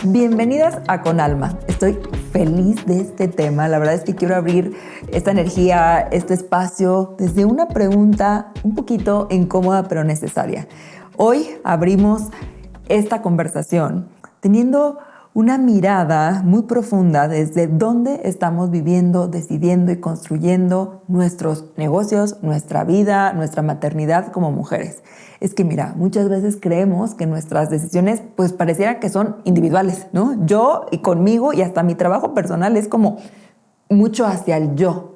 Bienvenidas a Con Alma. Estoy feliz de este tema. La verdad es que quiero abrir esta energía, este espacio, desde una pregunta un poquito incómoda pero necesaria. Hoy abrimos esta conversación teniendo una mirada muy profunda desde dónde estamos viviendo, decidiendo y construyendo nuestros negocios, nuestra vida, nuestra maternidad como mujeres. Es que mira, muchas veces creemos que nuestras decisiones pues pareciera que son individuales, ¿no? Yo y conmigo y hasta mi trabajo personal es como mucho hacia el yo.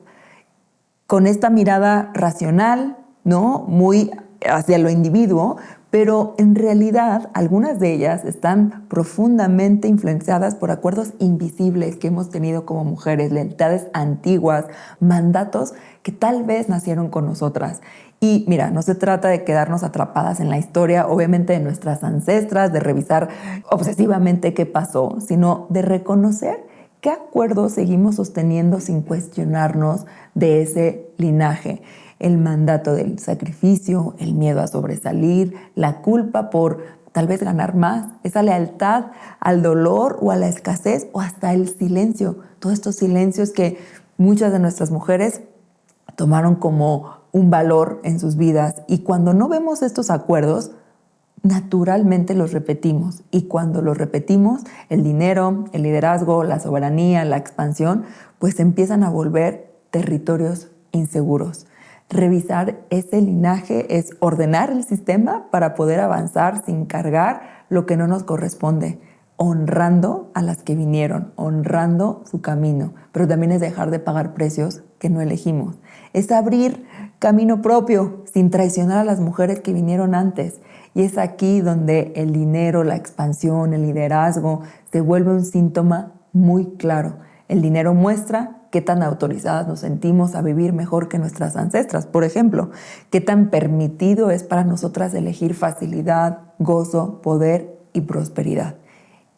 Con esta mirada racional, ¿no? Muy hacia lo individuo, pero en realidad algunas de ellas están profundamente influenciadas por acuerdos invisibles que hemos tenido como mujeres, lealtades antiguas, mandatos que tal vez nacieron con nosotras. Y mira, no se trata de quedarnos atrapadas en la historia, obviamente de nuestras ancestras, de revisar obsesivamente qué pasó, sino de reconocer qué acuerdos seguimos sosteniendo sin cuestionarnos de ese linaje. El mandato del sacrificio, el miedo a sobresalir, la culpa por tal vez ganar más, esa lealtad al dolor o a la escasez o hasta el silencio. Todos estos silencios que muchas de nuestras mujeres tomaron como un valor en sus vidas. Y cuando no vemos estos acuerdos, naturalmente los repetimos. Y cuando los repetimos, el dinero, el liderazgo, la soberanía, la expansión, pues empiezan a volver territorios inseguros. Revisar ese linaje es ordenar el sistema para poder avanzar sin cargar lo que no nos corresponde, honrando a las que vinieron, honrando su camino, pero también es dejar de pagar precios que no elegimos. Es abrir camino propio sin traicionar a las mujeres que vinieron antes. Y es aquí donde el dinero, la expansión, el liderazgo se vuelve un síntoma muy claro. El dinero muestra qué tan autorizadas nos sentimos a vivir mejor que nuestras ancestras, por ejemplo, qué tan permitido es para nosotras elegir facilidad, gozo, poder y prosperidad.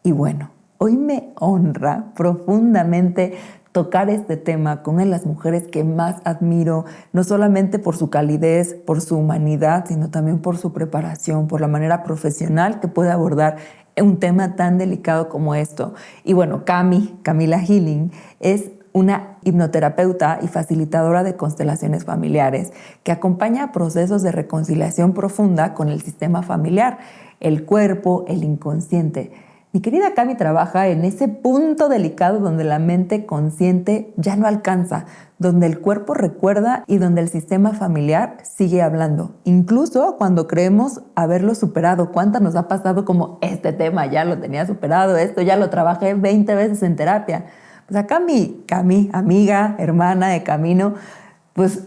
Y bueno, hoy me honra profundamente tocar este tema con una de las mujeres que más admiro, no solamente por su calidez, por su humanidad, sino también por su preparación, por la manera profesional que puede abordar un tema tan delicado como esto. Y bueno, Camila Healing, es una hipnoterapeuta y facilitadora de constelaciones familiares que acompaña a procesos de reconciliación profunda con el sistema familiar, el cuerpo, el inconsciente. Mi querida Cami trabaja en ese punto delicado donde la mente consciente ya no alcanza, donde el cuerpo recuerda y donde el sistema familiar sigue hablando. Incluso cuando creemos haberlo superado, ¿cuántas nos ha pasado como este tema ya lo tenía superado, esto ya lo trabajé 20 veces en terapia? Pues acá mi Cami, amiga, hermana de camino, pues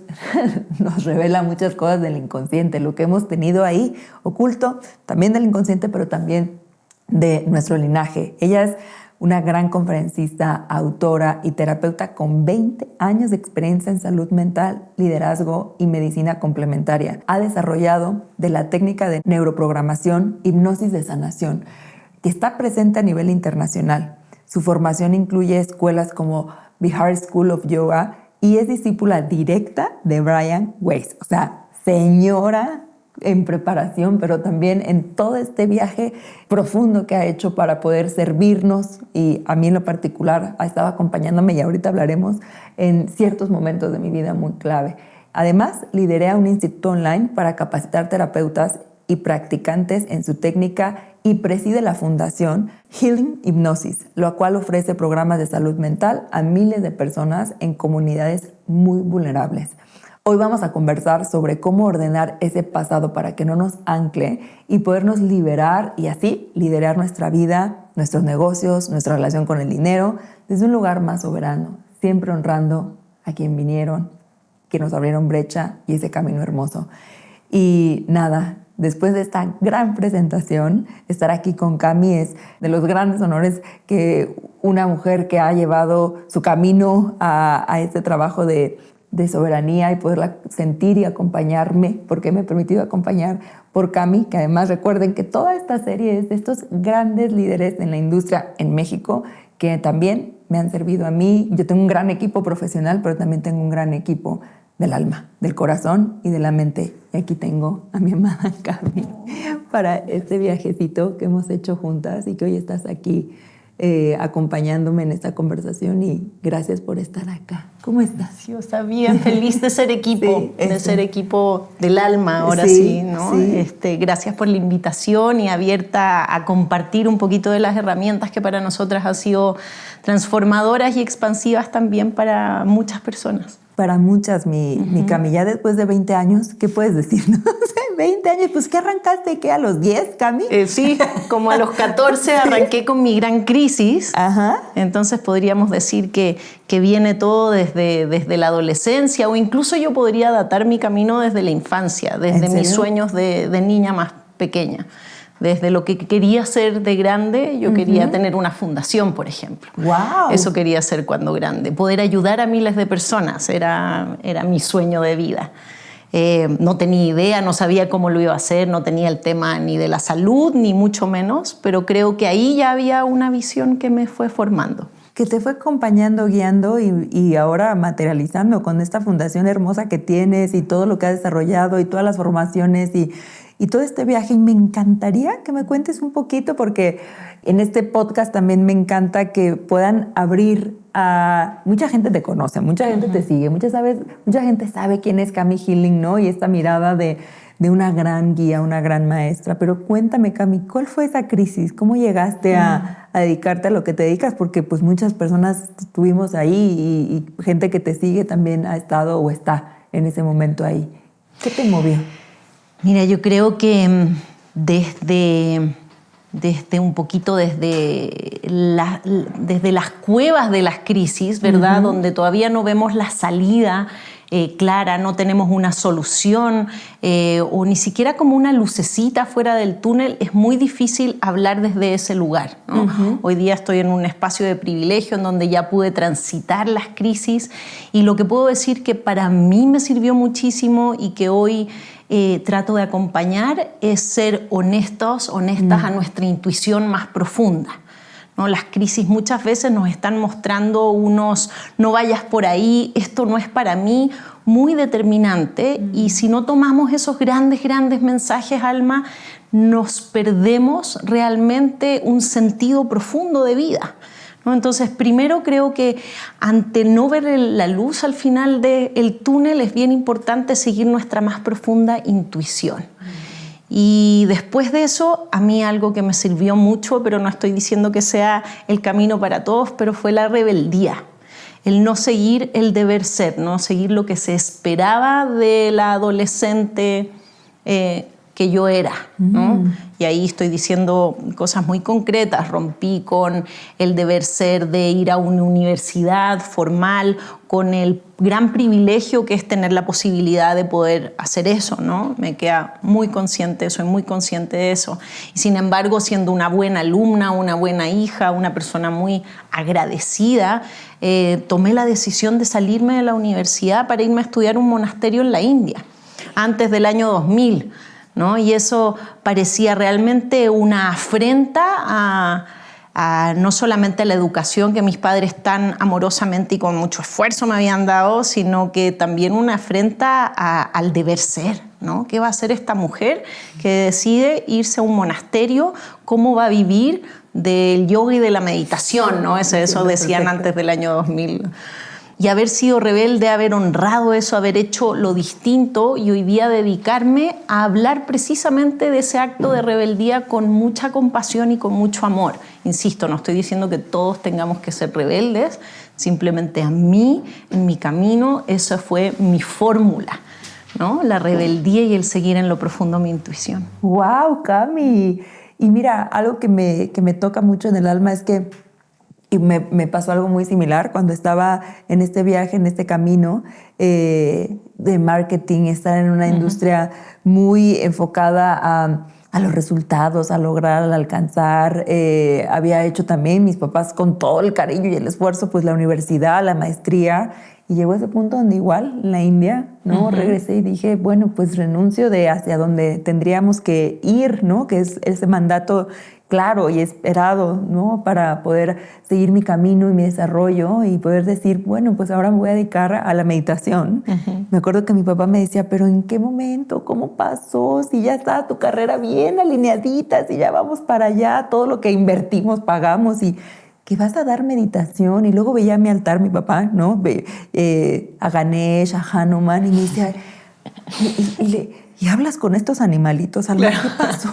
nos revela muchas cosas del inconsciente, lo que hemos tenido ahí oculto, también del inconsciente, pero también de nuestro linaje. Ella es una gran conferencista, autora y terapeuta con 20 años de experiencia en salud mental, liderazgo y medicina complementaria. Ha desarrollado de la técnica de neuroprogramación, hipnosis de sanación, que está presente a nivel internacional. Su formación incluye escuelas como Bihar School of Yoga y es discípula directa de Brian Weiss. O sea, señora en preparación, pero también en todo este viaje profundo que ha hecho para poder servirnos, y a mí en lo particular ha estado acompañándome, y ahorita hablaremos, en ciertos momentos de mi vida muy clave. Además, lideré un instituto online para capacitar terapeutas y practicantes en su técnica y preside la fundación Healing Hypnosis, lo cual ofrece programas de salud mental a miles de personas en comunidades muy vulnerables. Hoy vamos a conversar sobre cómo ordenar ese pasado para que no nos ancle y podernos liberar y así liderar nuestra vida, nuestros negocios, nuestra relación con el dinero desde un lugar más soberano, siempre honrando a quien vinieron, que nos abrieron brecha y ese camino hermoso. Y nada, después de esta gran presentación, estar aquí con Cami es de los grandes honores que una mujer que ha llevado su camino a este trabajo de soberanía y poderla sentir y acompañarme, porque me he permitido acompañar por Cami, que además recuerden que toda esta serie es de estos grandes líderes en la industria en México que también me han servido a mí. Yo tengo un gran equipo profesional, pero también tengo un gran equipo del alma, del corazón y de la mente. Y aquí tengo a mi amada Cami para este viajecito que hemos hecho juntas y que hoy estás aquí acompañándome en esta conversación, y gracias por estar acá. ¿Cómo estás? Yo está bien, feliz de ser equipo, Sí, de ser equipo del alma, ahora sí, ¿no? Sí. Gracias por la invitación y abierta a compartir un poquito de las herramientas que para nosotras han sido transformadoras y expansivas también para muchas personas. Para muchas, mi Cami, ya después de 20 años, ¿qué puedes decir? No sé, 20 años, pues ¿qué arrancaste? ¿Qué, a los 10, Cami? Sí, como a los 14 arranqué con mi gran crisis. Ajá. Entonces podríamos decir que viene todo desde la adolescencia, o incluso yo podría datar mi camino desde la infancia, desde mis sueños de niña más pequeña. Desde lo que quería ser de grande, yo quería tener una fundación, por ejemplo. ¡Wow! Eso quería hacer cuando grande. Poder ayudar a miles de personas era mi sueño de vida. No tenía idea, no sabía cómo lo iba a hacer, no tenía el tema ni de la salud, ni mucho menos, pero creo que ahí ya había una visión que me fue formando. Que te fue acompañando, guiando y ahora materializando con esta fundación hermosa que tienes y todo lo que has desarrollado y todas las formaciones y todo este viaje. Y me encantaría que me cuentes un poquito, porque en este podcast también me encanta que puedan abrir a... Mucha gente te conoce, mucha gente te sigue, mucha gente sabe quién es Cami Healing, ¿no? Y esta mirada de una gran guía, una gran maestra. Pero cuéntame, Cami, ¿cuál fue esa crisis? ¿Cómo llegaste a dedicarte a lo que te dedicas? Porque pues muchas personas estuvimos ahí y gente que te sigue también ha estado o está en ese momento ahí. ¿Qué te movió? Mira, yo creo que desde un poquito desde las cuevas de las crisis, ¿verdad? Donde todavía no vemos la salida clara, no tenemos una solución o ni siquiera como una lucecita fuera del túnel, es muy difícil hablar desde ese lugar, ¿no? Hoy día estoy en un espacio de privilegio en donde ya pude transitar las crisis, y lo que puedo decir que para mí me sirvió muchísimo y que hoy trato de acompañar es ser honestas a nuestra intuición más profunda, ¿no? Las crisis muchas veces nos están mostrando unos no vayas por ahí, esto no es para mí, muy determinante, y si no tomamos esos grandes mensajes, alma, nos perdemos realmente un sentido profundo de vida, ¿no? Entonces, primero creo que ante no ver la luz al final del túnel es bien importante seguir nuestra más profunda intuición. Y después de eso, a mí algo que me sirvió mucho, pero no estoy diciendo que sea el camino para todos, pero fue la rebeldía. El no seguir el deber ser, no seguir lo que se esperaba de la adolescente que yo era, ¿no? Y ahí estoy diciendo cosas muy concretas. Rompí con el deber ser de ir a una universidad formal, con el gran privilegio que es tener la posibilidad de poder hacer eso, ¿no? Me queda muy consciente, soy muy consciente de eso. Y sin embargo, siendo una buena alumna, una buena hija, una persona muy agradecida, tomé la decisión de salirme de la universidad para irme a estudiar un monasterio en la India, antes del año 2000. ¿No? Y eso parecía realmente una afrenta a no solamente a la educación que mis padres tan amorosamente y con mucho esfuerzo me habían dado, sino que también una afrenta al deber ser, ¿no? ¿Qué va a hacer esta mujer que decide irse a un monasterio? ¿Cómo va a vivir del yoga y de la meditación, ¿no? Eso decían antes del año 2000. Y haber sido rebelde, haber honrado eso, haber hecho lo distinto, y hoy día dedicarme a hablar precisamente de ese acto de rebeldía con mucha compasión y con mucho amor. Insisto, no estoy diciendo que todos tengamos que ser rebeldes, simplemente a mí, en mi camino, esa fue mi fórmula, ¿no? La rebeldía y el seguir en lo profundo mi intuición. ¡Wow, Cami! Y mira, algo que me toca mucho en el alma es que y me pasó algo muy similar cuando estaba en este viaje, en este camino de marketing, estar en una industria muy enfocada a los resultados, a lograr, al alcanzar. Había hecho también mis papás con todo el cariño y el esfuerzo, pues la universidad, la maestría. Y llegó a ese punto donde igual en la India, ¿no? Regresé y dije, bueno, pues renuncio de hacia donde tendríamos que ir, ¿no? Que es ese mandato claro y esperado, ¿no? Para poder seguir mi camino y mi desarrollo y poder decir, bueno, pues ahora me voy a dedicar a la meditación. Me acuerdo que mi papá me decía, pero ¿en qué momento? ¿Cómo pasó? Si ya está tu carrera bien alineadita, si ya vamos para allá, todo lo que invertimos, pagamos y que vas a dar meditación. Y luego veía a mi altar, mi papá, ¿no? A Ganesh, a Hanuman, y me decía, ¿y hablas con estos animalitos? Alma, ¿qué pasó?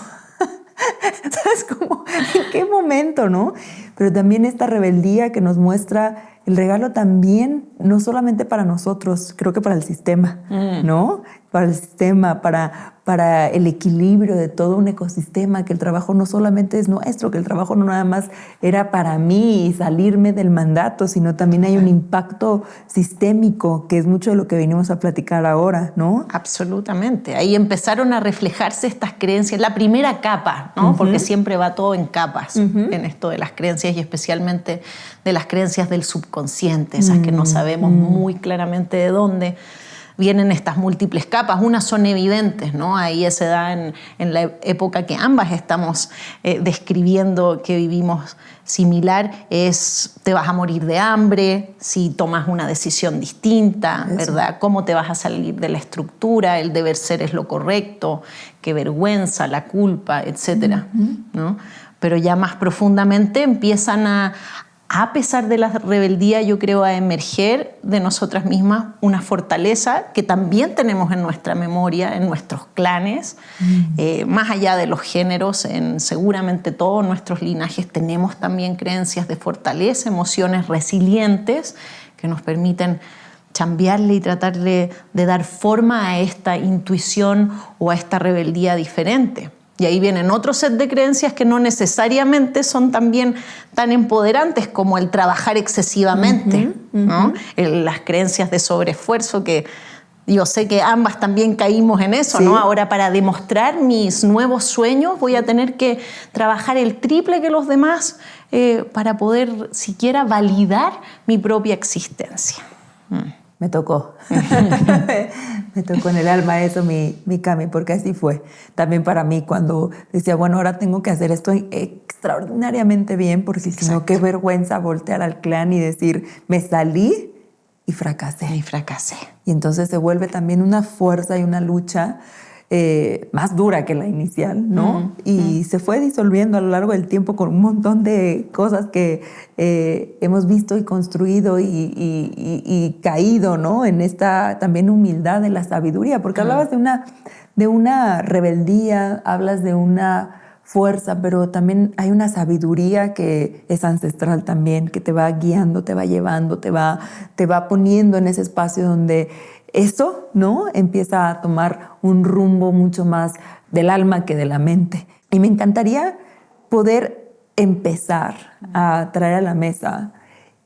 ¿Sabes cómo? ¿En qué momento, no? Pero también esta rebeldía que nos muestra el regalo también, no solamente para nosotros, creo que para el sistema, ¿no? Para el sistema, para el equilibrio de todo un ecosistema, que el trabajo no solamente es nuestro, que el trabajo no nada más era para mí y salirme del mandato, sino también hay un impacto sistémico, que es mucho de lo que venimos a platicar ahora, ¿no? Absolutamente. Ahí empezaron a reflejarse estas creencias, la primera capa, ¿no? Porque siempre va todo en capas en esto de las creencias y especialmente de las creencias del subconsciente, esas que no sabemos muy claramente de dónde vienen estas múltiples capas. Unas son evidentes, ¿no? Ahí se da en la época que ambas estamos describiendo que vivimos similar, es te vas a morir de hambre si tomas una decisión distinta, ¿verdad? ¿Cómo te vas a salir de la estructura? El deber ser es lo correcto, qué vergüenza, la culpa, etcétera, ¿no? Pero ya más profundamente empiezan a pesar de la rebeldía, yo creo, a emerger de nosotras mismas una fortaleza que también tenemos en nuestra memoria, en nuestros clanes, más allá de los géneros, en seguramente todos nuestros linajes tenemos también creencias de fortaleza, emociones resilientes que nos permiten chambearle y tratar de dar forma a esta intuición o a esta rebeldía diferente. Y ahí vienen otro set de creencias que no necesariamente son también tan empoderantes como el trabajar excesivamente, ¿no? Las creencias de sobreesfuerzo, que yo sé que ambas también caímos en eso, ¿no? Ahora, para demostrar mis nuevos sueños voy a tener que trabajar el triple que los demás para poder siquiera validar mi propia existencia. Me tocó. Me tocó en el alma eso, mi Cami, porque así fue. También para mí cuando decía, bueno, ahora tengo que hacer esto extraordinariamente bien, porque si no, qué vergüenza voltear al clan y decir, me salí y fracasé. Y entonces se vuelve también una fuerza y una lucha más dura que la inicial, ¿no? Y se fue disolviendo a lo largo del tiempo con un montón de cosas que hemos visto y construido y caído, ¿no? En esta también humildad de la sabiduría, porque hablabas de una rebeldía, hablas de una fuerza, pero también hay una sabiduría que es ancestral también, que te va guiando, te va llevando, te va poniendo en ese espacio donde eso, ¿no? Empieza a tomar un rumbo mucho más del alma que de la mente. Y me encantaría poder empezar a traer a la mesa.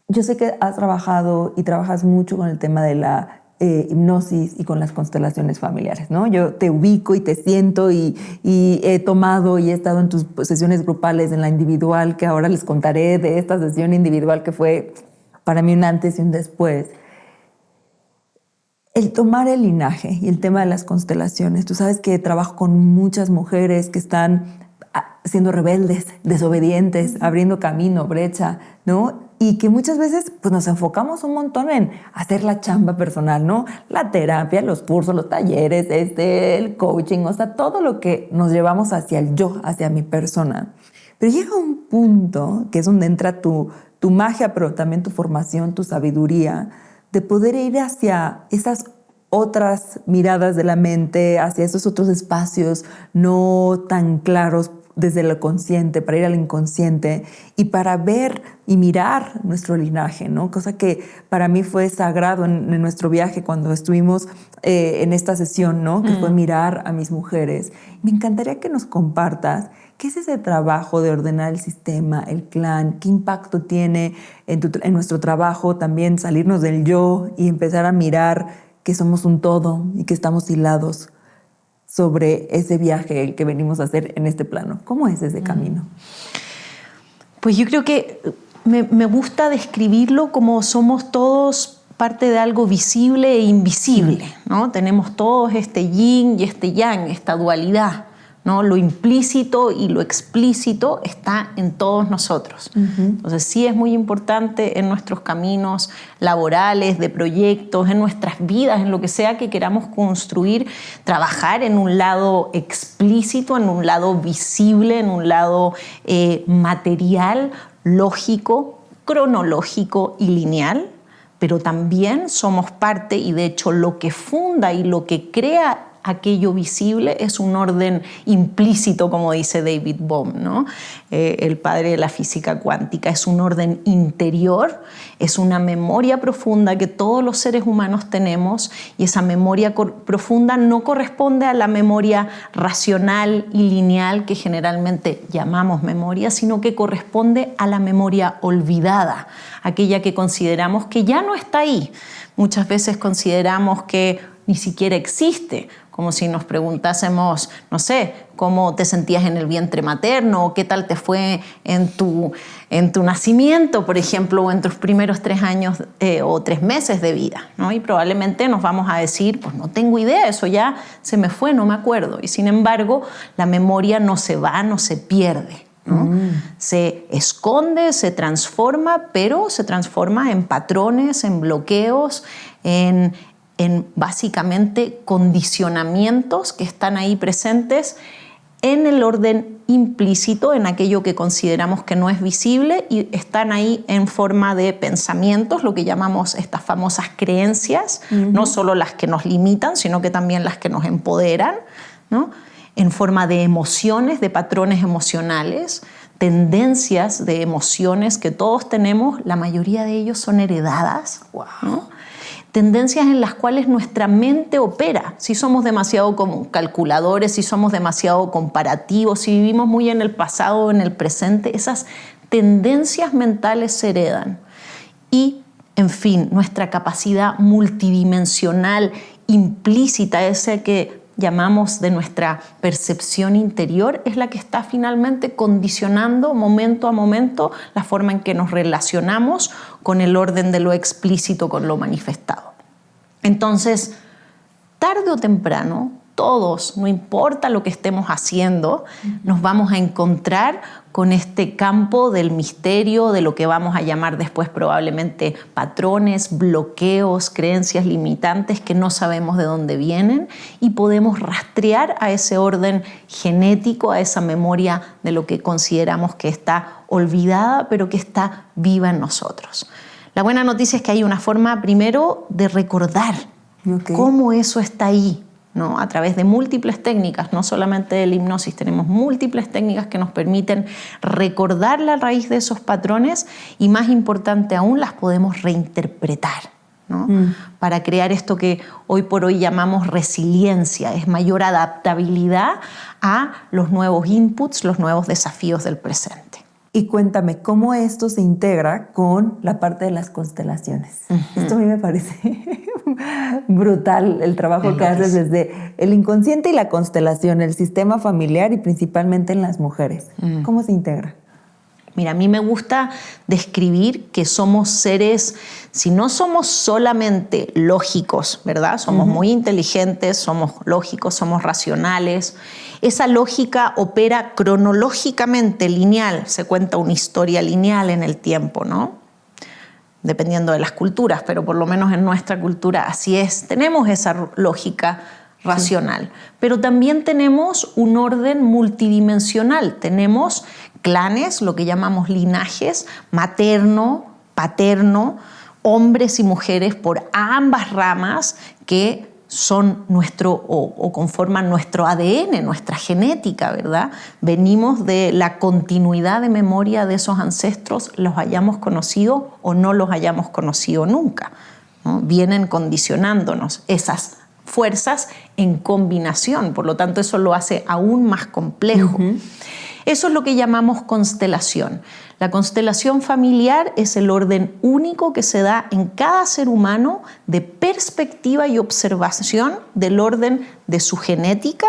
Yo sé que has trabajado y trabajas mucho con el tema de la hipnosis y con las constelaciones familiares, ¿no? Yo te ubico y te siento y he tomado y he estado en tus sesiones grupales, en la individual, que ahora les contaré de esta sesión individual que fue para mí un antes y un después. El tomar el linaje y el tema de las constelaciones. Tú sabes que trabajo con muchas mujeres que están siendo rebeldes, desobedientes, abriendo camino, brecha, ¿no? Y que muchas veces pues, nos enfocamos un montón en hacer la chamba personal, ¿no? La terapia, los cursos, los talleres, el coaching, o sea, todo lo que nos llevamos hacia el yo, hacia mi persona. Pero llega un punto que es donde entra tu magia, pero también tu formación, tu sabiduría, de poder ir hacia esas otras miradas de la mente, hacia esos otros espacios no tan claros desde lo consciente, para ir al inconsciente y para ver y mirar nuestro linaje, ¿no? Cosa que para mí fue sagrado en nuestro viaje cuando estuvimos en esta sesión, ¿no? Que fue mirar a mis mujeres. Me encantaría que nos compartas qué es ese trabajo de ordenar el sistema, el clan, qué impacto tiene en nuestro trabajo también salirnos del yo y empezar a mirar que somos un todo y que estamos hilados sobre ese viaje que venimos a hacer en este plano. ¿Cómo es ese camino? Pues yo creo que me gusta describirlo como somos todos parte de algo visible e invisible, ¿no? Tenemos todos este yin y este yang, esta dualidad, ¿no? Lo implícito y lo explícito está en todos nosotros. Entonces sí es muy importante en nuestros caminos laborales, de proyectos, en nuestras vidas, en lo que sea que queramos construir, trabajar en un lado explícito, en un lado visible, en un lado material, lógico, cronológico y lineal, pero también somos parte, y de hecho lo que funda y lo que crea aquello visible es un orden implícito, como dice David Bohm, ¿no? El padre de la física cuántica. Es un orden interior, es una memoria profunda que todos los seres humanos tenemos, y esa memoria profunda no corresponde a la memoria racional y lineal que generalmente llamamos memoria, sino que corresponde a la memoria olvidada, aquella que consideramos que ya no está ahí. Muchas veces consideramos que ni siquiera existe, como si nos preguntásemos, no sé, cómo te sentías en el vientre materno, o qué tal te fue en tu nacimiento, por ejemplo, o en tus primeros 3 años o 3 meses de vida, ¿no? Y probablemente nos vamos a decir, pues no tengo idea, eso ya se me fue, no me acuerdo. Y sin embargo, la memoria no se va, no se pierde, ¿no? Se esconde, se transforma, pero se transforma en patrones, en bloqueos, en básicamente condicionamientos que están ahí presentes en el orden implícito, en aquello que consideramos que no es visible, y están ahí en forma de pensamientos, lo que llamamos estas famosas creencias, no solo las que nos limitan, sino que también las que nos empoderan, ¿no? En forma de emociones, de patrones emocionales, tendencias de emociones que todos tenemos, la mayoría de ellos son heredadas, ¿no? Tendencias en las cuales nuestra mente opera. Si somos demasiado como calculadores, si somos demasiado comparativos, si vivimos muy en el pasado o en el presente, esas tendencias mentales se heredan. Y, en fin, nuestra capacidad multidimensional implícita, esa que llamamos de nuestra percepción interior, es la que está finalmente condicionando momento a momento la forma en que nos relacionamos con el orden de lo explícito, con lo manifestado. Entonces, tarde o temprano, todos, no importa lo que estemos haciendo, nos vamos a encontrar con este campo del misterio, de lo que vamos a llamar después probablemente patrones, bloqueos, creencias limitantes que no sabemos de dónde vienen, y podemos rastrear a ese orden genético, a esa memoria de lo que consideramos que está olvidada, pero que está viva en nosotros. La buena noticia es que hay una forma primero de recordar cómo eso está ahí, ¿no? A través de múltiples técnicas, no solamente de la hipnosis, tenemos múltiples técnicas que nos permiten recordar la raíz de esos patrones, y más importante aún, las podemos reinterpretar, ¿no? Para crear esto que hoy por hoy llamamos resiliencia, es mayor adaptabilidad a los nuevos inputs, los nuevos desafíos del presente. Y cuéntame, ¿cómo esto se integra con la parte de las constelaciones? Esto a mí me parece brutal, el trabajo que haces desde el inconsciente y la constelación, el sistema familiar y principalmente en las mujeres. ¿Cómo se integra? Mira, a mí me gusta describir que somos seres, si no somos solamente lógicos, ¿verdad? Somos muy inteligentes, somos lógicos, somos racionales. Esa lógica opera cronológicamente lineal, se cuenta una historia lineal en el tiempo, ¿no? Dependiendo de las culturas, pero por lo menos en nuestra cultura así es. Tenemos esa lógica racional, pero también tenemos un orden multidimensional. Tenemos clanes, lo que llamamos linajes, materno, paterno, hombres y mujeres por ambas ramas que son nuestro o conforman nuestro ADN, nuestra genética, ¿verdad? Venimos de la continuidad de memoria de esos ancestros, los hayamos conocido o no los hayamos conocido nunca, ¿no? Vienen condicionándonos esas fuerzas en combinación, por lo tanto eso lo hace aún más complejo. Eso es lo que llamamos constelación. La constelación familiar es el orden único que se da en cada ser humano de perspectiva y observación del orden de su genética,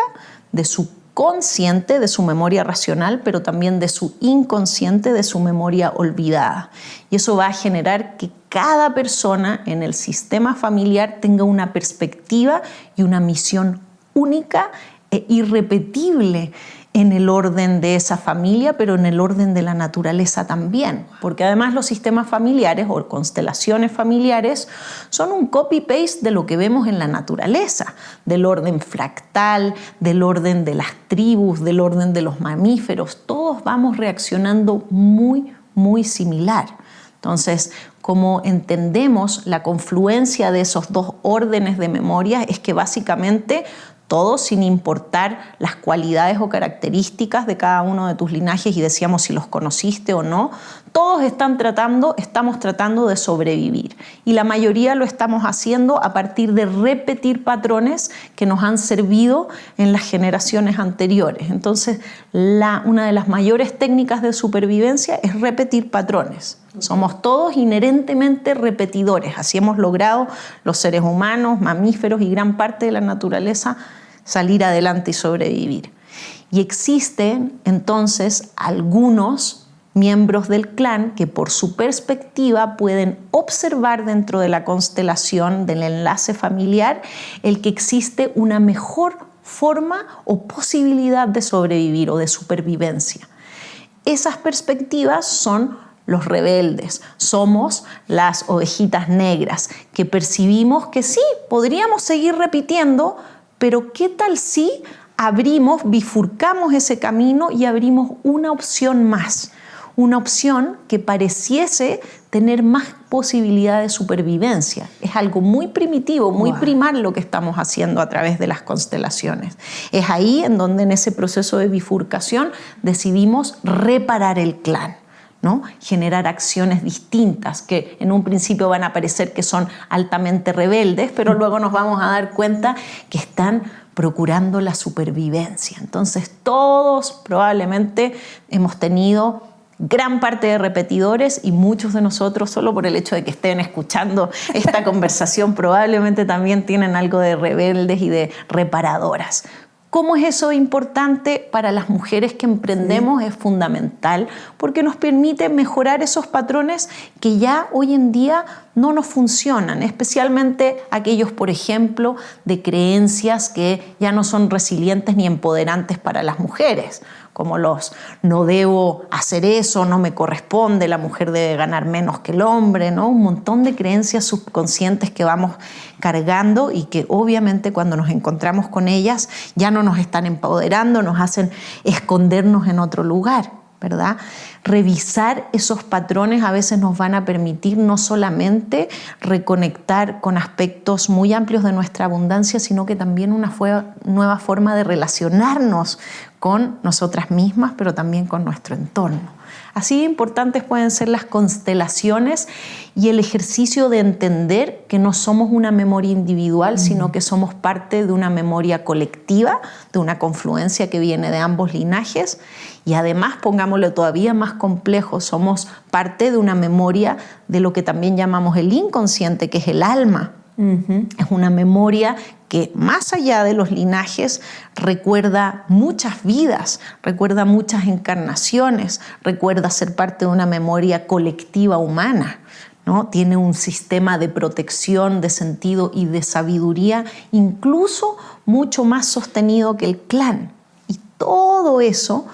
de su consciente, de su memoria racional, pero también de su inconsciente, de su memoria olvidada. Y eso va a generar que cada persona en el sistema familiar tenga una perspectiva y una misión única e irrepetible en el orden de esa familia, pero en el orden de la naturaleza también. Porque además los sistemas familiares o constelaciones familiares son un copy-paste de lo que vemos en la naturaleza, del orden fractal, del orden de las tribus, del orden de los mamíferos. Todos vamos reaccionando muy, muy similar. Entonces, como entendemos la confluencia de esos dos órdenes de memoria, es que básicamente todos, sin importar las cualidades o características de cada uno de tus linajes, y decíamos si los conociste o no, todos estamos tratando de sobrevivir. Y la mayoría lo estamos haciendo a partir de repetir patrones que nos han servido en las generaciones anteriores. Entonces, una de las mayores técnicas de supervivencia es repetir patrones. Somos todos inherentemente repetidores. Así hemos logrado los seres humanos, mamíferos y gran parte de la naturaleza salir adelante y sobrevivir. Y existen entonces algunos miembros del clan que por su perspectiva pueden observar dentro de la constelación del enlace familiar el que existe una mejor forma o posibilidad de sobrevivir o de supervivencia. Esas perspectivas son los rebeldes, somos las ovejitas negras que percibimos que sí, podríamos seguir repitiendo, pero ¿qué tal si bifurcamos ese camino y abrimos una opción más? Una opción que pareciese tener más posibilidad de supervivencia. Es algo muy primitivo, muy primal lo que estamos haciendo a través de las constelaciones. Es ahí en donde en ese proceso de bifurcación decidimos reparar el clan, ¿no? Generar acciones distintas que en un principio van a parecer que son altamente rebeldes, pero luego nos vamos a dar cuenta que están procurando la supervivencia. Entonces todos probablemente hemos tenido gran parte de repetidores y muchos de nosotros, solo por el hecho de que estén escuchando esta conversación, probablemente también tienen algo de rebeldes y de reparadoras. ¿Cómo es eso importante para las mujeres que emprendemos? Sí. Es fundamental porque nos permite mejorar esos patrones que ya hoy en día no nos funcionan, especialmente aquellos, por ejemplo, de creencias que ya no son resilientes ni empoderantes para las mujeres, como los no debo hacer eso, no me corresponde, la mujer debe ganar menos que el hombre, ¿no? Un montón de creencias subconscientes que vamos cargando y que obviamente cuando nos encontramos con ellas ya no nos están empoderando, nos hacen escondernos en otro lugar, ¿verdad? Revisar esos patrones a veces nos van a permitir no solamente reconectar con aspectos muy amplios de nuestra abundancia, sino que también una nueva forma de relacionarnos con nosotras mismas, pero también con nuestro entorno. Así de importantes pueden ser las constelaciones y el ejercicio de entender que no somos una memoria individual, sino que somos parte de una memoria colectiva, de una confluencia que viene de ambos linajes. Y además, pongámoslo todavía más complejo, somos parte de una memoria de lo que también llamamos el inconsciente, que es el alma. Es una memoria que más allá de los linajes recuerda muchas vidas, recuerda muchas encarnaciones, recuerda ser parte de una memoria colectiva humana, ¿no? Tiene un sistema de protección, de sentido y de sabiduría incluso mucho más sostenido que el clan. Y todo eso,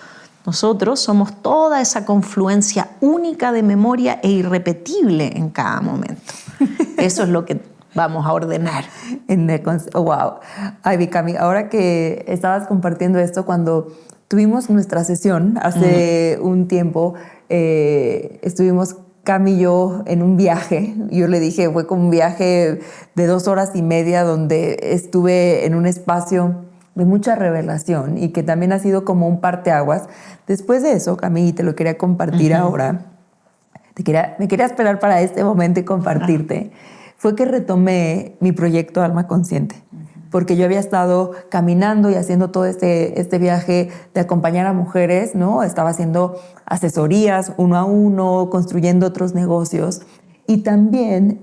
nosotros somos toda esa confluencia única de memoria e irrepetible en cada momento. Eso es lo que vamos a ordenar. Wow. Ay, Cami, ahora que estabas compartiendo esto, cuando tuvimos nuestra sesión hace un tiempo, estuvimos Cami y yo en un viaje. Yo le dije, fue como un viaje de 2 horas y media donde estuve en un espacio de mucha revelación y que también ha sido como un parteaguas. Después de eso, Cami, te lo quería compartir ahora. Me quería esperar para este momento y compartirte. Fue que retomé mi proyecto Alma Consciente, porque yo había estado caminando y haciendo todo este viaje de acompañar a mujeres, ¿no? Estaba haciendo asesorías 1 a 1, construyendo otros negocios. Y también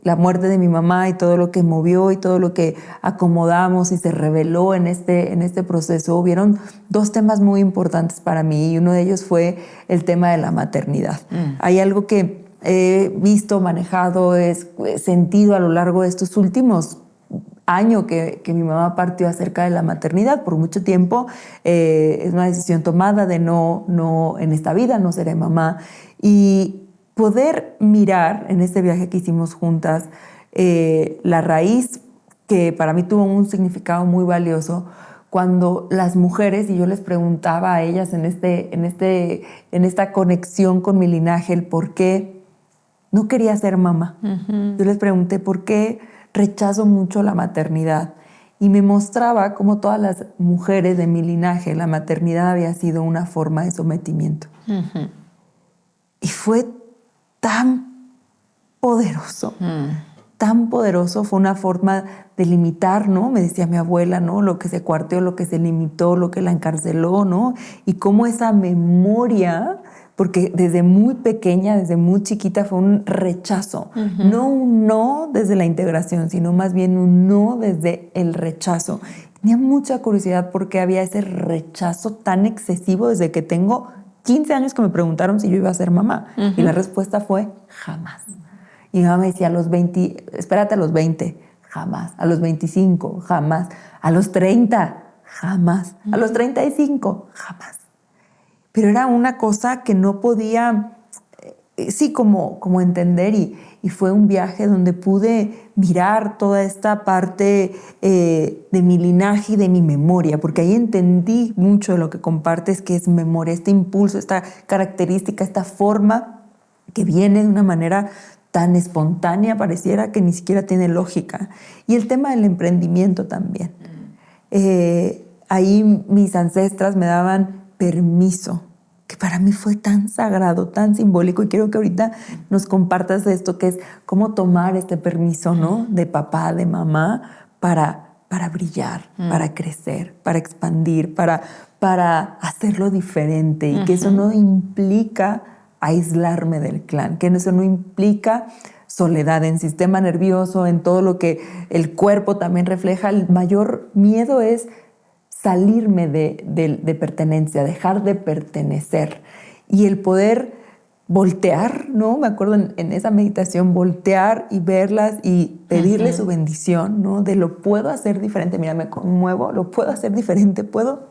la muerte de mi mamá y todo lo que movió y todo lo que acomodamos y se reveló en este proceso, hubieron dos temas muy importantes para mí y uno de ellos fue el tema de la maternidad. Hay algo que he visto, manejado, sentido a lo largo de estos últimos años que mi mamá partió acerca de la maternidad. Por mucho tiempo es una decisión tomada de no en esta vida no seré mamá. Y poder mirar en este viaje que hicimos juntas la raíz que para mí tuvo un significado muy valioso cuando las mujeres, y yo les preguntaba a ellas en esta conexión con mi linaje, el por qué no quería ser mamá. Yo les pregunté por qué rechazo mucho la maternidad. Y me mostraba cómo todas las mujeres de mi linaje, la maternidad había sido una forma de sometimiento. Y fue tan poderoso, tan poderoso. Fue una forma de limitar, ¿no? Me decía mi abuela, ¿no? Lo que se cuarteó, lo que se limitó, lo que la encarceló, ¿no? Y cómo esa memoria, porque desde muy pequeña, desde muy chiquita, fue un rechazo. No un no desde la integración, sino más bien un no desde el rechazo. Tenía mucha curiosidad por qué había ese rechazo tan excesivo desde que tengo 15 años que me preguntaron si yo iba a ser mamá. Y la respuesta fue jamás. Y mi mamá me decía, espérate a los 20, jamás. A los 25, jamás. A los 30, jamás. A los 35, jamás. Pero era una cosa que no podía, sí, como entender. Y fue un viaje donde pude mirar toda esta parte de mi linaje y de mi memoria, porque ahí entendí mucho de lo que compartes, que es memoria, este impulso, esta característica, esta forma que viene de una manera tan espontánea, pareciera que ni siquiera tiene lógica. Y el tema del emprendimiento también. Ahí mis ancestras me daban permiso, que para mí fue tan sagrado, tan simbólico, y quiero que ahorita nos compartas esto, que es cómo tomar este permiso, ¿no? De papá, de mamá, para brillar, para crecer, para expandir, para hacerlo diferente, y que eso no implica aislarme del clan, que eso no implica soledad en sistema nervioso, en todo lo que el cuerpo también refleja. El mayor miedo es salirme de pertenencia, dejar de pertenecer. Y el poder voltear, ¿no? Me acuerdo en esa meditación, voltear y verlas y pedirle su bendición, ¿no? De lo puedo hacer diferente. Mira, me conmuevo, lo puedo hacer diferente, puedo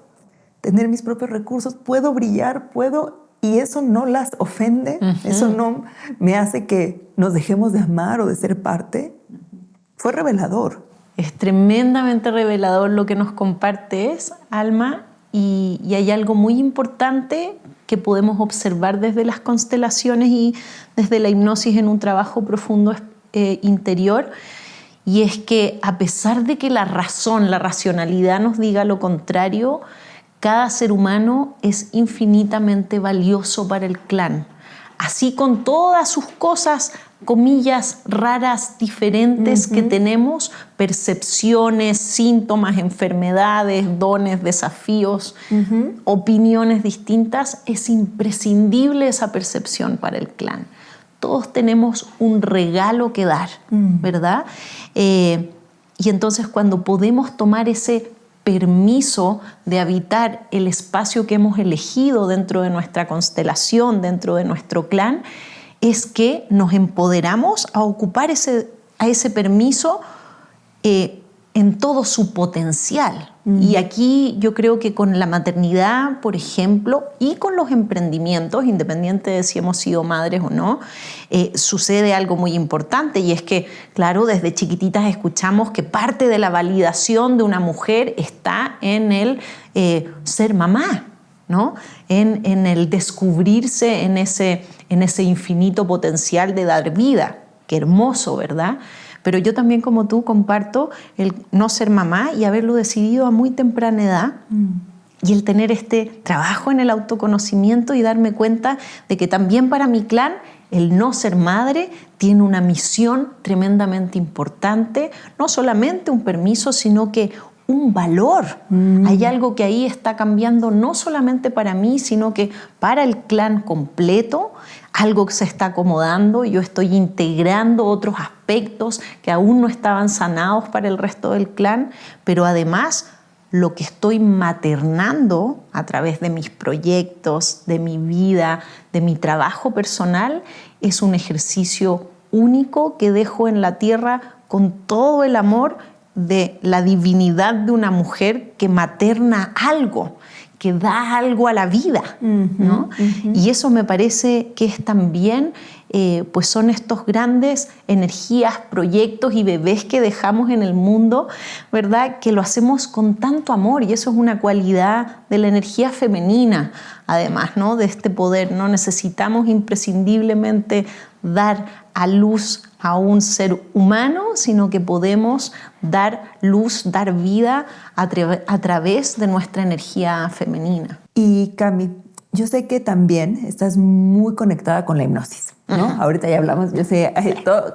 tener mis propios recursos, puedo brillar, y eso no las ofende, eso no me hace que nos dejemos de amar o de ser parte. Fue revelador. Es tremendamente revelador lo que nos compartes, Alma, y hay algo muy importante que podemos observar desde las constelaciones y desde la hipnosis en un trabajo profundo interior, y es que a pesar de que la racionalidad nos diga lo contrario, cada ser humano es infinitamente valioso para el clan. Así con todas sus cosas, comillas, raras, diferentes que tenemos, percepciones, síntomas, enfermedades, dones, desafíos, opiniones distintas, es imprescindible esa percepción para el clan. Todos tenemos un regalo que dar, ¿verdad? Y entonces cuando podemos tomar ese permiso de habitar el espacio que hemos elegido dentro de nuestra constelación, dentro de nuestro clan, es que nos empoderamos a ocupar a ese permiso en todo su potencial. Y aquí yo creo que con la maternidad, por ejemplo, y con los emprendimientos, independiente de si hemos sido madres o no, sucede algo muy importante, y es que, claro, desde chiquititas escuchamos que parte de la validación de una mujer está en el ser mamá, ¿no? En el descubrirse en ese infinito potencial de dar vida. Qué hermoso, ¿verdad? Pero yo también, como tú, comparto el no ser mamá y haberlo decidido a muy temprana edad, y el tener este trabajo en el autoconocimiento y darme cuenta de que también para mi clan el no ser madre tiene una misión tremendamente importante, no solamente un permiso, sino que un valor. Hay algo que ahí está cambiando no solamente para mí, sino que para el clan completo. algo que se está acomodando, yo estoy integrando otros aspectos que aún no estaban sanados para el resto del clan, pero además lo que estoy maternando a través de mis proyectos, de mi vida, de mi trabajo personal, es un ejercicio único que dejo en la tierra con todo el amor de la divinidad de una mujer que materna algo, que da algo a la vida, ¿no? Y eso me parece que es también, pues son estos grandes energías, proyectos y bebés que dejamos en el mundo, ¿verdad? Que lo hacemos con tanto amor, y eso es una cualidad de la energía femenina, además, ¿no? De este poder. No necesitamos imprescindiblemente dar a luz a un ser humano, sino que podemos dar luz, dar vida a través de nuestra energía femenina. Y Cami, yo sé que también estás muy conectada con la hipnosis, ¿no? Ahorita ya hablamos, yo sé,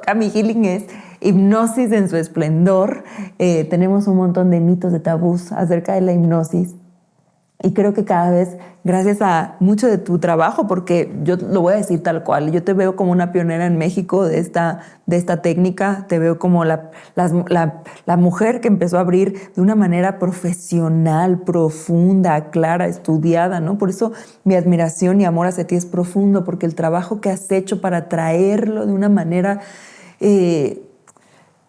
Cami Healing es hipnosis en su esplendor. Tenemos un montón de mitos, de tabús acerca de la hipnosis. Y creo que cada vez, gracias a mucho de tu trabajo, porque yo lo voy a decir tal cual, yo te veo como una pionera en México de esta técnica, te veo como la mujer que empezó a abrir de una manera profesional, profunda, clara, estudiada, ¿no? Por eso mi admiración y amor hacia ti es profundo, porque el trabajo que has hecho para traerlo de una manera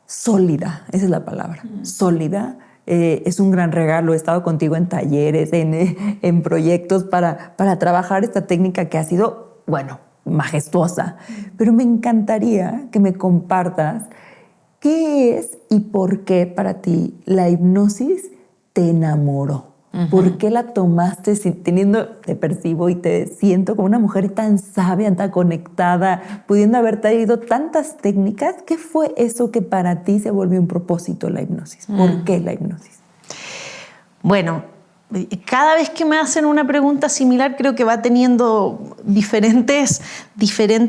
sólida, esa es la palabra, sólida. Es un gran regalo. He estado contigo en talleres, en proyectos para trabajar esta técnica que ha sido, bueno, majestuosa. Pero me encantaría que me compartas qué es y por qué para ti la hipnosis te enamoró. ¿Por qué la tomaste te percibo y te siento como una mujer tan sabia, tan conectada, pudiendo haber traído tantas técnicas? ¿Qué fue eso que para ti se volvió un propósito, la hipnosis? ¿Por qué la hipnosis? Bueno, cada vez que me hacen una pregunta similar creo que va teniendo diferentes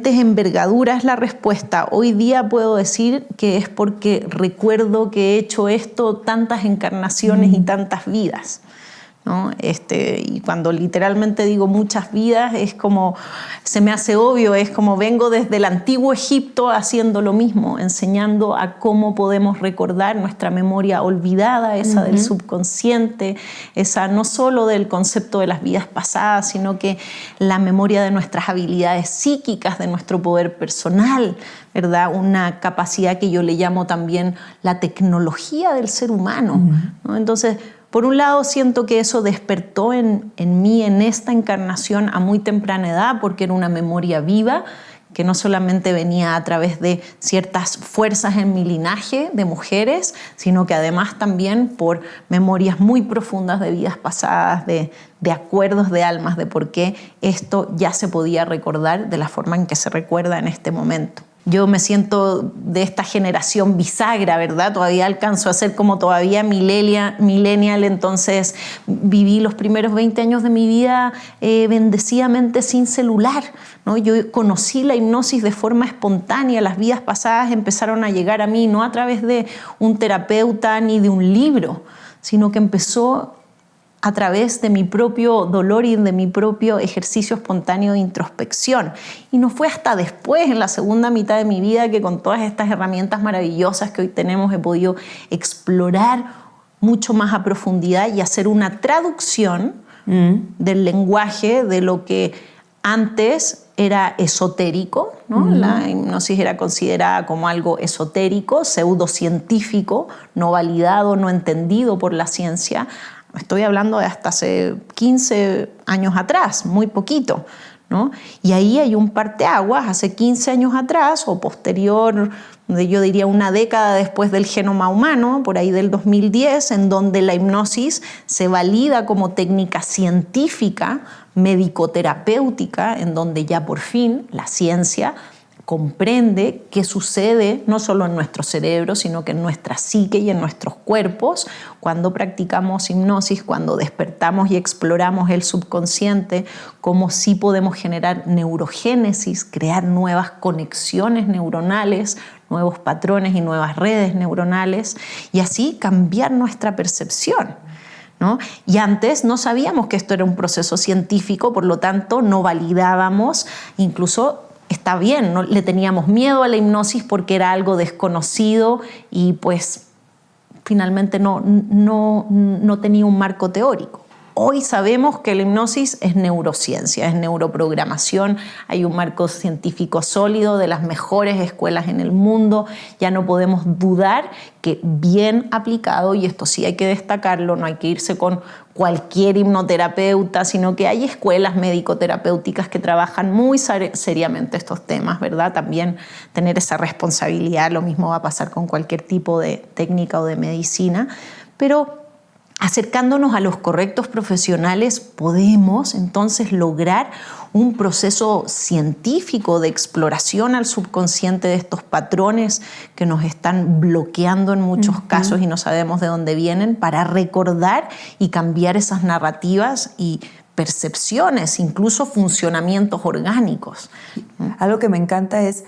envergaduras la respuesta. Hoy día puedo decir que es porque recuerdo que he hecho esto tantas encarnaciones y tantas vidas, ¿no? Y cuando literalmente digo muchas vidas, es como, se me hace obvio, es como vengo desde el antiguo Egipto haciendo lo mismo, enseñando a cómo podemos recordar nuestra memoria olvidada, esa del subconsciente, esa no solo del concepto de las vidas pasadas, sino que la memoria de nuestras habilidades psíquicas, de nuestro poder personal, ¿verdad? Una capacidad que yo le llamo también la tecnología del ser humano, ¿no? Entonces, por un lado, siento que eso despertó en mí, en esta encarnación, a muy temprana edad, porque era una memoria viva que no solamente venía a través de ciertas fuerzas en mi linaje de mujeres, sino que además también por memorias muy profundas de vidas pasadas, de acuerdos de almas, de por qué esto ya se podía recordar de la forma en que se recuerda en este momento. Yo me siento de esta generación bisagra, ¿verdad? Todavía alcanzo a ser como todavía millennial, entonces viví los primeros 20 años de mi vida bendecidamente sin celular, ¿no? Yo conocí la hipnosis de forma espontánea, las vidas pasadas empezaron a llegar a mí no a través de un terapeuta ni de un libro, sino que empezó a través de mi propio dolor y de mi propio ejercicio espontáneo de introspección. Y no fue hasta después, en la segunda mitad de mi vida, que con todas estas herramientas maravillosas que hoy tenemos he podido explorar mucho más a profundidad y hacer una traducción del lenguaje de lo que antes era esotérico, ¿no? La hipnosis era considerada como algo esotérico, pseudocientífico, no validado, no entendido por la ciencia. Estoy hablando de hasta hace 15 años atrás, muy poquito, ¿no? Y ahí hay un parteaguas, hace 15 años atrás o posterior, yo diría una década después del genoma humano, por ahí del 2010, en donde la hipnosis se valida como técnica científica, médico-terapéutica, en donde ya por fin la ciencia comprende qué sucede no solo en nuestro cerebro, sino que en nuestra psique y en nuestros cuerpos cuando practicamos hipnosis, cuando despertamos y exploramos el subconsciente, cómo sí podemos generar neurogénesis, crear nuevas conexiones neuronales, nuevos patrones y nuevas redes neuronales, y así cambiar nuestra percepción, ¿no? Y antes no sabíamos que esto era un proceso científico, por lo tanto no validábamos, incluso está bien, no le teníamos miedo a la hipnosis porque era algo desconocido y pues finalmente no tenía un marco teórico. Hoy sabemos que la hipnosis es neurociencia, es neuroprogramación, hay un marco científico sólido de las mejores escuelas en el mundo, ya no podemos dudar que bien aplicado, y esto sí hay que destacarlo, no hay que irse con cualquier hipnoterapeuta, sino que hay escuelas médico-terapéuticas que trabajan muy seriamente estos temas, ¿verdad? También tener esa responsabilidad, lo mismo va a pasar con cualquier tipo de técnica o de medicina, pero acercándonos a los correctos profesionales podemos entonces lograr un proceso científico de exploración al subconsciente de estos patrones que nos están bloqueando en muchos casos y no sabemos de dónde vienen, para recordar y cambiar esas narrativas y percepciones, incluso funcionamientos orgánicos. Algo que me encanta es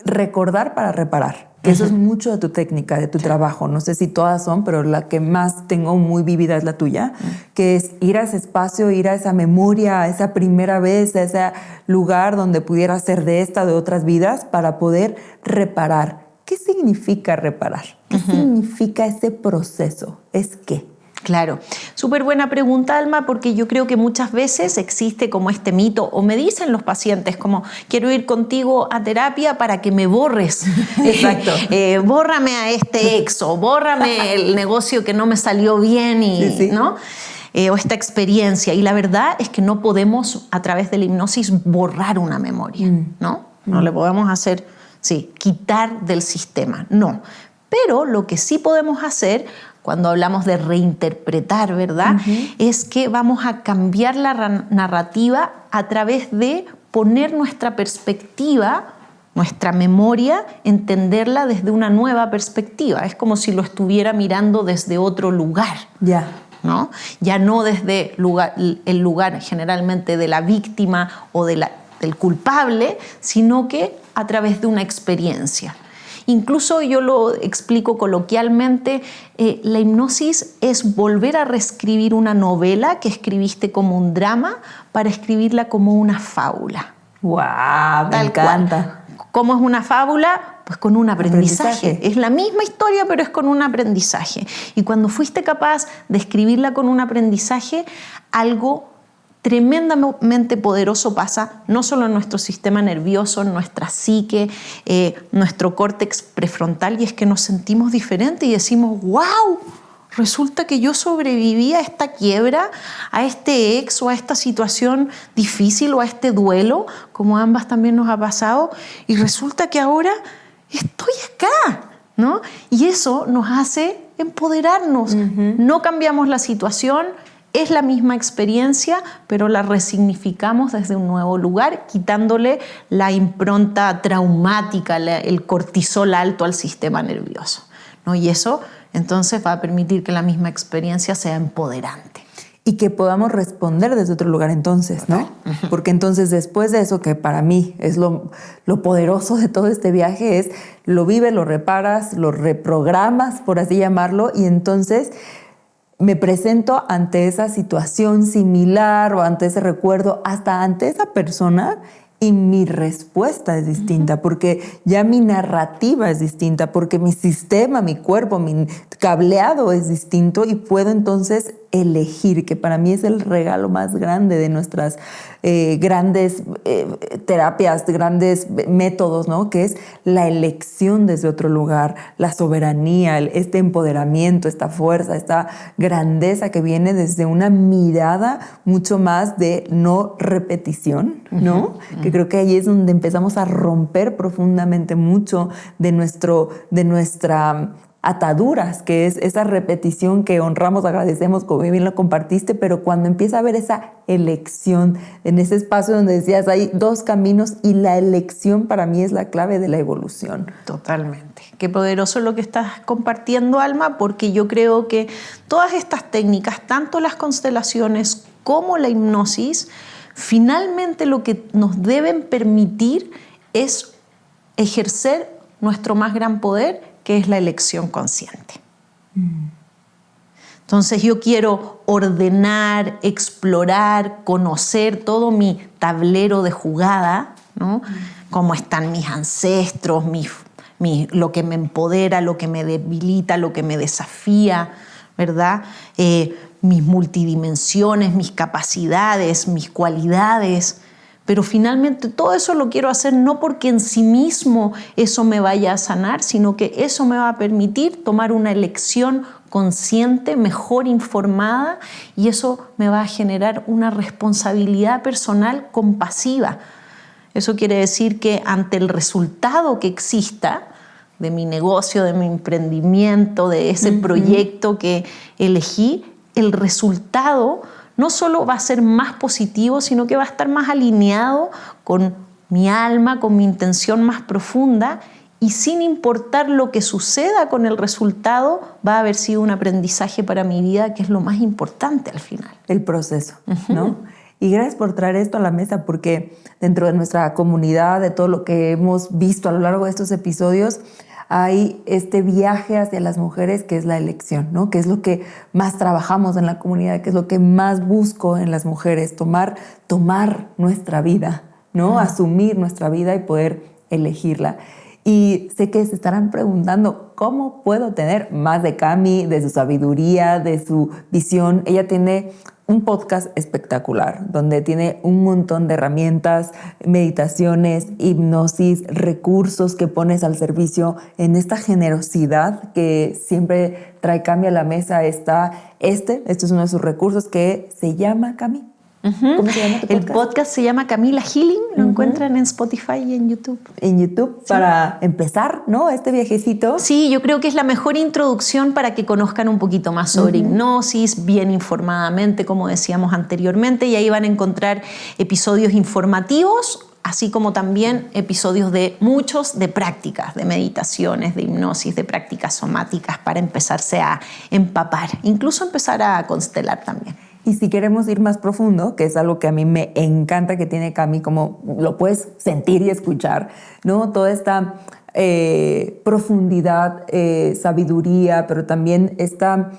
recordar para reparar. Que eso es mucho de tu técnica, de tu trabajo. No sé si todas son, pero la que más tengo muy vívida es la tuya, que es ir a ese espacio, ir a esa memoria, a esa primera vez, a ese lugar donde pudiera ser de esta, de otras vidas, para poder reparar. ¿Qué significa reparar? ¿Qué significa ese proceso? ¿Es qué? Claro, súper buena pregunta, Alma, porque yo creo que muchas veces existe como este mito, o me dicen los pacientes como, quiero ir contigo a terapia para que me borres. Exacto. Bórrame a este ex, o bórrame el negocio que no me salió bien, y, ¿no? O esta experiencia. Y la verdad es que no podemos, a través de la hipnosis, borrar una memoria, ¿no? No le podemos hacer, quitar del sistema, no. Pero lo que sí podemos hacer, cuando hablamos de reinterpretar, ¿verdad? Es que vamos a cambiar la narrativa a través de poner nuestra perspectiva, nuestra memoria, entenderla desde una nueva perspectiva. Es como si lo estuviera mirando desde otro lugar. ¿No? Ya no desde el lugar generalmente de la víctima o del culpable, sino que a través de una experiencia. Incluso yo lo explico coloquialmente, la hipnosis es volver a reescribir una novela que escribiste como un drama para escribirla como una fábula. ¡Wow! Me encanta. ¿Cómo es una fábula? Pues con un aprendizaje. Es la misma historia, pero es con un aprendizaje. Y cuando fuiste capaz de escribirla con un aprendizaje, algo tremendamente poderoso pasa, no solo en nuestro sistema nervioso, en nuestra psique, nuestro córtex prefrontal, y es que nos sentimos diferentes y decimos, ¡wow! Resulta que yo sobreviví a esta quiebra, a este ex o a esta situación difícil o a este duelo, como a ambas también nos ha pasado, y resulta que ahora estoy acá, ¿no? Y eso nos hace empoderarnos. No cambiamos la situación, es la misma experiencia, pero la resignificamos desde un nuevo lugar, quitándole la impronta traumática, el cortisol alto al sistema nervioso, ¿no? Y eso entonces va a permitir que la misma experiencia sea empoderante. Y que podamos responder desde otro lugar entonces, ¿no? Porque entonces después de eso, que para mí es lo poderoso de todo este viaje, es lo vives, lo reparas, lo reprogramas, por así llamarlo, y entonces me presento ante esa situación similar o ante ese recuerdo, hasta ante esa persona, y mi respuesta es distinta, porque ya mi narrativa es distinta, porque mi sistema, mi cuerpo, mi cableado es distinto, y puedo entonces elegir, que para mí es el regalo más grande de nuestras grandes terapias, grandes métodos, ¿no? Que es la elección desde otro lugar, la soberanía, este empoderamiento, esta fuerza, esta grandeza que viene desde una mirada mucho más de no repetición, ¿no? Que creo que ahí es donde empezamos a romper profundamente mucho de nuestra ataduras, que es esa repetición que honramos, agradecemos, como bien lo compartiste, pero cuando empieza a haber esa elección en ese espacio donde decías hay dos caminos, y la elección para mí es la clave de la evolución. Totalmente. Qué poderoso lo que estás compartiendo, Alma, porque yo creo que todas estas técnicas, tanto las constelaciones como la hipnosis, finalmente lo que nos deben permitir es ejercer nuestro más gran poder, que es la elección consciente. Entonces yo quiero ordenar, explorar, conocer todo mi tablero de jugada, ¿no? Cómo están mis ancestros, lo que me empodera, lo que me debilita, lo que me desafía, ¿verdad? Mis multidimensiones, mis capacidades, mis cualidades. Pero finalmente todo eso lo quiero hacer no porque en sí mismo eso me vaya a sanar, sino que eso me va a permitir tomar una elección consciente, mejor informada, y eso me va a generar una responsabilidad personal compasiva. Eso quiere decir que ante el resultado que exista de mi negocio, de mi emprendimiento, de ese proyecto que elegí, el resultado no solo va a ser más positivo, sino que va a estar más alineado con mi alma, con mi intención más profunda, y sin importar lo que suceda con el resultado, va a haber sido un aprendizaje para mi vida, que es lo más importante al final. El proceso, ¿no? Y gracias por traer esto a la mesa, porque dentro de nuestra comunidad, de todo lo que hemos visto a lo largo de estos episodios, hay este viaje hacia las mujeres que es la elección, ¿no? Que es lo que más trabajamos en la comunidad, que es lo que más busco en las mujeres, tomar nuestra vida, ¿no? Asumir nuestra vida y poder elegirla. Y sé que se estarán preguntando, ¿cómo puedo tener más de Cami, de su sabiduría, de su visión? Ella tiene un podcast espectacular, donde tiene un montón de herramientas, meditaciones, hipnosis, recursos que pones al servicio en esta generosidad que siempre trae Cami a la mesa. Este es uno de sus recursos que se llama Cami. ¿Cómo se llama tu podcast? El podcast se llama Camila Healing, lo encuentran en Spotify y en YouTube. En YouTube, sí. Para empezar, ¿no? Este viajecito. Sí, yo creo que es la mejor introducción para que conozcan un poquito más sobre hipnosis, bien informadamente, como decíamos anteriormente, y ahí van a encontrar episodios informativos, así como también episodios de prácticas, de meditaciones, de hipnosis, de prácticas somáticas para empezarse a empapar, incluso empezar a constelar también. Y si queremos ir más profundo, que es algo que a mí me encanta que tiene Cami, como lo puedes sentir y escuchar, ¿no? Toda esta profundidad, sabiduría, pero también esta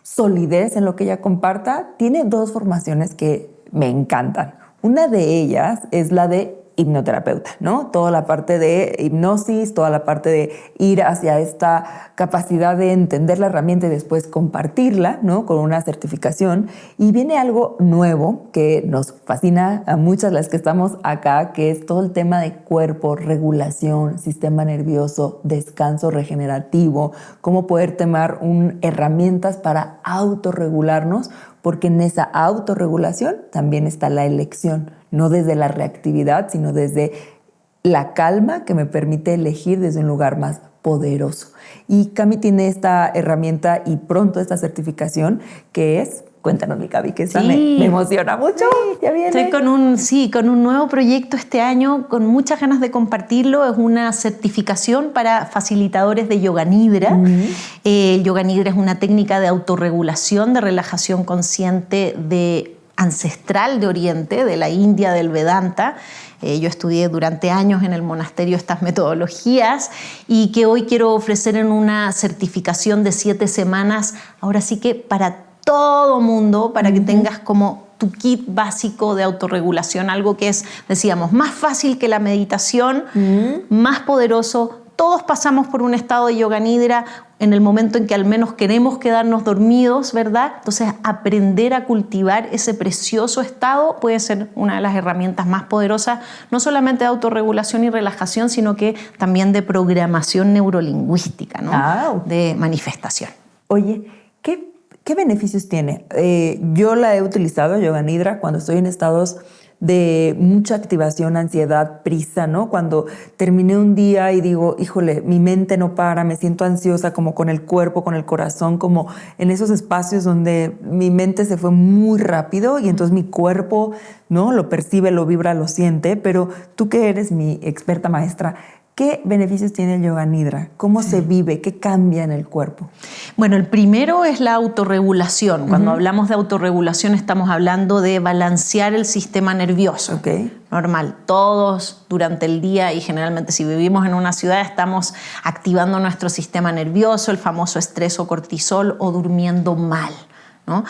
solidez en lo que ella comparta, tiene dos formaciones que me encantan. Una de ellas es la de hipnoterapeuta, ¿no? Toda la parte de hipnosis, toda la parte de ir hacia esta capacidad de entender la herramienta y después compartirla, ¿no? Con una certificación. Y viene algo nuevo que nos fascina a muchas las que estamos acá, que es todo el tema de cuerpo, regulación, sistema nervioso, descanso regenerativo, cómo poder tomar herramientas para autorregularnos, porque en esa autorregulación también está la elección, no desde la reactividad, sino desde la calma que me permite elegir desde un lugar más poderoso. Y Cami tiene esta herramienta y pronto esta certificación que es, cuéntanos, mi Cami, que esta me emociona mucho. Sí, ya viene. Estoy con un nuevo proyecto este año, con muchas ganas de compartirlo. Es una certificación para facilitadores de Yoga Nidra. El Yoga Nidra es una técnica de autorregulación, de relajación consciente ancestral de Oriente, de la India, del Vedanta. Yo estudié durante años en el monasterio estas metodologías y que hoy quiero ofrecer en una certificación de 7 semanas, ahora sí que para todo mundo, para que tengas como tu kit básico de autorregulación, algo que es, decíamos, más fácil que la meditación, más poderoso. Todos pasamos por un estado de Yoga Nidra en el momento en que al menos queremos quedarnos dormidos, ¿verdad? Entonces, aprender a cultivar ese precioso estado puede ser una de las herramientas más poderosas, no solamente de autorregulación y relajación, sino que también de programación neurolingüística, ¿no? De manifestación. Oye, ¿qué beneficios tiene? Yo la he utilizado, Yoga Nidra, cuando estoy en estados de mucha activación, ansiedad, prisa, ¿no? Cuando terminé un día y digo, híjole, mi mente no para, me siento ansiosa, como con el cuerpo, con el corazón, como en esos espacios donde mi mente se fue muy rápido y entonces mi cuerpo, ¿no? Lo percibe, lo vibra, lo siente. Pero tú, que eres mi experta maestra, ¿qué beneficios tiene el Yoga Nidra? ¿Cómo se vive? ¿Qué cambia en el cuerpo? Bueno, el primero es la autorregulación. Cuando hablamos de autorregulación estamos hablando de balancear el sistema nervioso. Normal, todos durante el día y generalmente si vivimos en una ciudad estamos activando nuestro sistema nervioso, el famoso estrés o cortisol, o durmiendo mal, ¿no?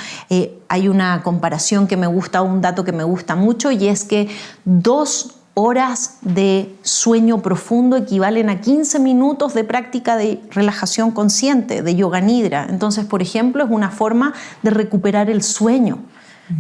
Hay una comparación que me gusta, un dato que me gusta mucho, y es que 2 horas de sueño profundo equivalen a 15 minutos de práctica de relajación consciente, de yoga nidra. Entonces, por ejemplo, es una forma de recuperar el sueño,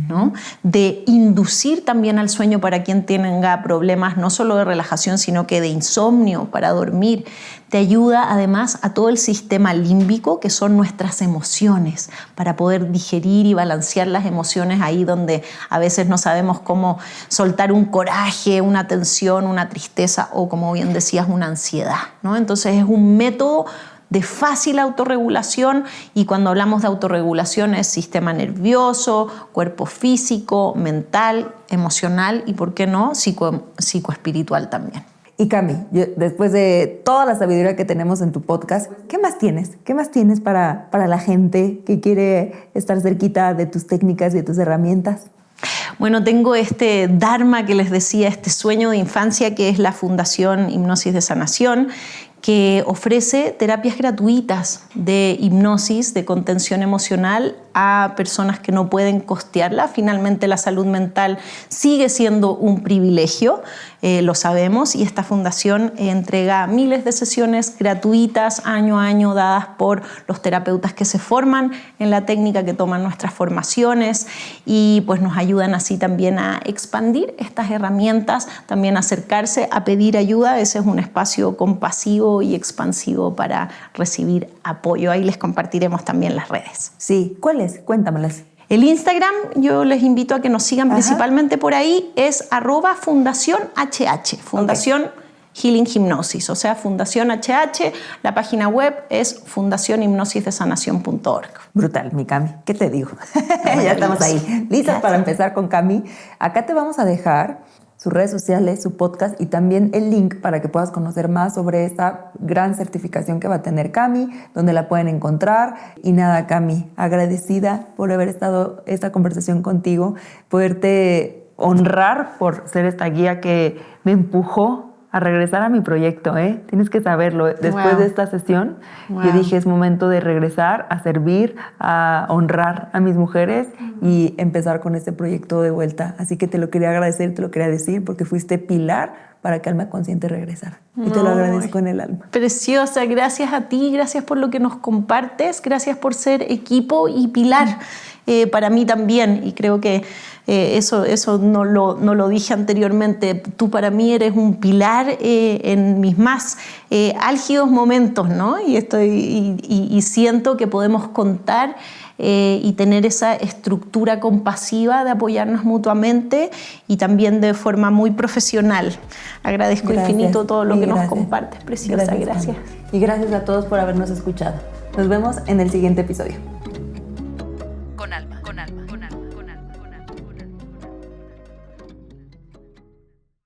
¿no? De inducir también al sueño para quien tenga problemas no solo de relajación, sino que de insomnio, para dormir. Te ayuda además a todo el sistema límbico, que son nuestras emociones, para poder digerir y balancear las emociones ahí donde a veces no sabemos cómo soltar un coraje, una tensión, una tristeza o, como bien decías, una ansiedad, ¿no? Entonces es un método de fácil autorregulación, y cuando hablamos de autorregulación es sistema nervioso, cuerpo físico, mental, emocional y, ¿por qué no?, psicoespiritual también. Y Cami, después de toda la sabiduría que tenemos en tu podcast, ¿qué más tienes? ¿Qué más tienes para la gente que quiere estar cerquita de tus técnicas y de tus herramientas? Bueno, tengo este dharma que les decía, este sueño de infancia, que es la Fundación Hipnosis de Sanación, que ofrece terapias gratuitas de hipnosis, de contención emocional a personas que no pueden costearla. Finalmente, la salud mental sigue siendo un privilegio, lo sabemos, y esta fundación entrega miles de sesiones gratuitas año a año, dadas por los terapeutas que se forman en la técnica, que toman nuestras formaciones, y pues nos ayudan así también a expandir estas herramientas, también a acercarse a pedir ayuda. Ese es un espacio compasivo y expansivo para recibir apoyo. Ahí les compartiremos también las redes. Sí, ¿cuáles? Cuéntamelas. El Instagram, yo les invito a que nos sigan principalmente por ahí, es @Fundación HH, Fundación Healing Hipnosis, o sea, Fundación HH. La página web es fundacionhipnosisdesanación.org. Brutal, mi Cami, ¿qué te digo? Ya estamos ahí, listas para empezar con Cami. Acá te vamos a dejar sus redes sociales, su podcast y también el link para que puedas conocer más sobre esta gran certificación que va a tener Cami, donde la pueden encontrar. Y nada, Cami, agradecida por haber estado esta conversación contigo, poderte honrar por ser esta guía que me empujó a regresar a mi proyecto, ¿eh? Tienes que saberlo. Después de esta sesión, yo dije, es momento de regresar a servir, a honrar a mis mujeres y empezar con este proyecto de vuelta. Así que te lo quería agradecer, te lo quería decir, porque fuiste pilar para que Alma Consciente regresara. Y te lo agradezco en el alma. Preciosa, gracias a ti, gracias por lo que nos compartes, gracias por ser equipo y pilar para mí también. Y creo que eso no lo dije anteriormente. Tú para mí eres un pilar en mis más álgidos momentos, ¿no? Y siento que podemos contar y tener esa estructura compasiva de apoyarnos mutuamente, y también de forma muy profesional. Agradezco infinito todo lo que nos compartes, preciosa. Gracias. Y gracias a todos por habernos escuchado. Nos vemos en el siguiente episodio.